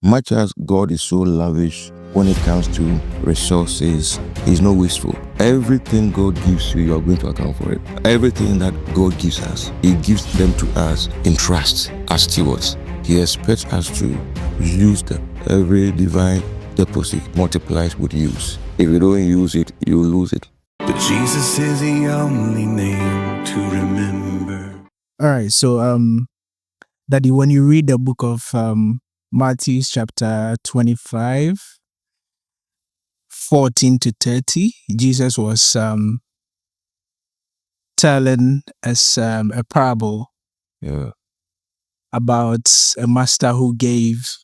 Much as God is so lavish when it comes to resources, He's not wasteful. Everything God gives you, you are going to account for it. Everything that God gives us, He gives them to us in trust as stewards. He expects us to use them. Every divine deposit multiplies with use. If you don't use it, you lose it. But Jesus is the only name to remember. All right, so Daddy, when you read the book of Matthew chapter 25, 14 to 30, Jesus was telling us a parable about a master who gave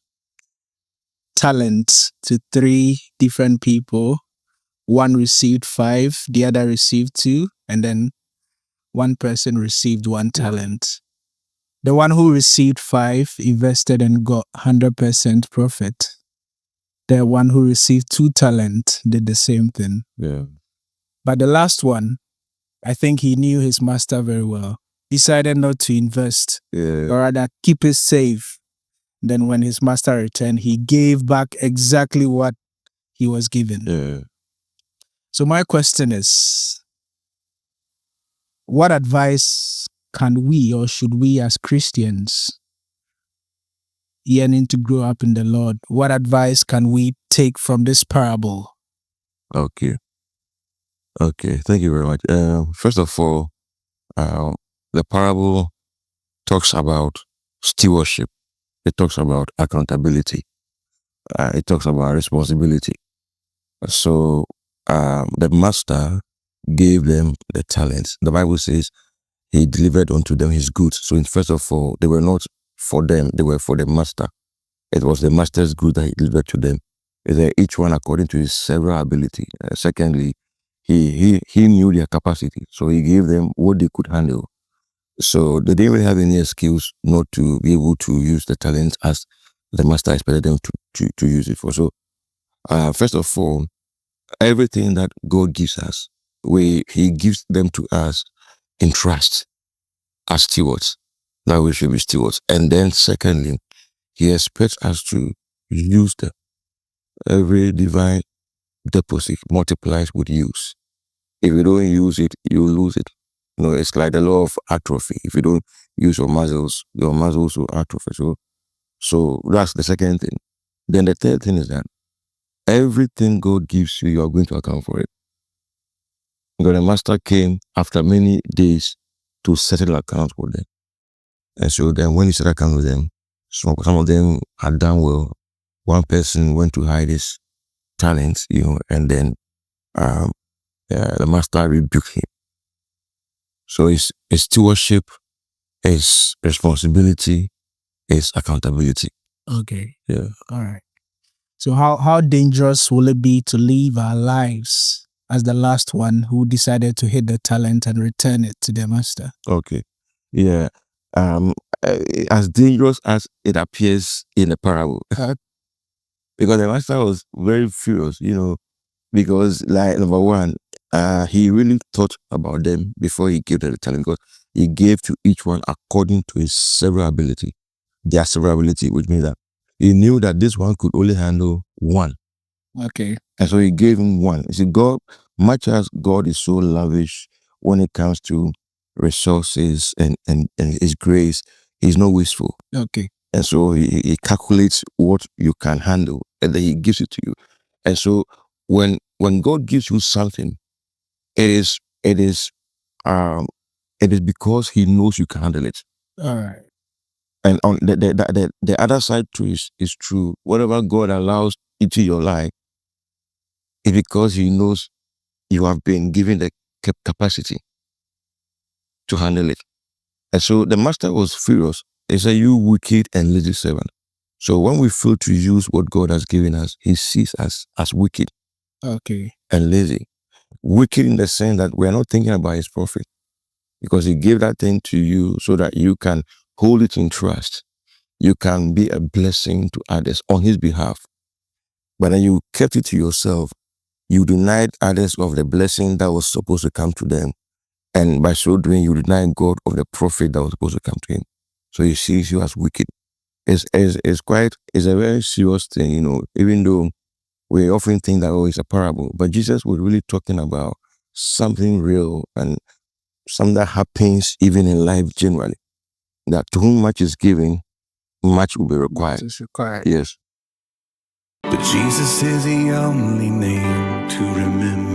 talents to 3 different people. One received 5, the other received 2, and then one person received 1 talent. The one who received 5 invested and got 100% profit. The one who received 2 talents did the same thing. But the last one, I think he knew his master very well. Decided not to invest, or rather keep it safe. Then when his master returned, he gave back exactly what he was given. So my question is, what advice can we or should we as Christians yearning to grow up in the Lord, what advice can we take from this parable? Okay, thank you very much. First of all, the parable talks about stewardship. It talks about accountability. It talks about responsibility. So the master gave them the talents. The Bible says he delivered unto them his goods. So first of all, they were not for them, they were for the master. It was the master's good that he delivered to them. Each one according to his several ability. Secondly, he knew their capacity, so he gave them what they could handle. So they didn't really have any excuse not to be able to use the talents as the master expected them to use it for. So first of all, everything that God gives us, he gives them to us in trust as stewards. Now we should be stewards. And then secondly, he expects us to use them. Every divine deposit multiplies with use. If you don't use it, you lose it. It's like the law of atrophy. If you don't use your muscles will atrophy. So that's the second thing. Then the third thing is that everything God gives you, you are going to account for it. The master came after many days to settle accounts with them. And so then when he settled accounts with them, some of them had done well. One person went to hide his talents, and then the master rebuked him. So it's stewardship, it's responsibility, it's accountability. Okay. Yeah. All right. So how dangerous will it be to live our lives as the last one who decided to hid the talent and return it to their master? Okay. Yeah. As dangerous as it appears in the parable. Because the master was very furious, because like number one, he really thought about them before he gave them the talent, because he gave to each one according to his several ability. Their several ability, which means that he knew that this one could only handle 1. Okay. And so he gave him 1. You see, God, much as God is so lavish when it comes to resources and his grace, he's not wasteful. Okay. And so he calculates what you can handle, and then he gives it to you. And so when God gives you something, it is because he knows you can handle it. All right. And on the other side too is true. Whatever God allows into your life is because he knows you have been given the capacity to handle it. And so the master was furious. He said, "You wicked and lazy servant." So when we fail to use what God has given us, he sees us as wicked. Okay. And lazy. Wicked in the sense that we are not thinking about his profit, because he gave that thing to you so that you can hold it in trust. You can be a blessing to others on his behalf. But then you kept it to yourself. You denied others of the blessing that was supposed to come to them. And by so doing, you denied God of the profit that was supposed to come to him. So he sees you as wicked. It's a very serious thing, you know, even though we often think that, oh, it's a parable, but Jesus was really talking about something real and something that happens even in life generally, that to whom much is given, much will be required. It's required. Yes. But Jesus is the only name to remember.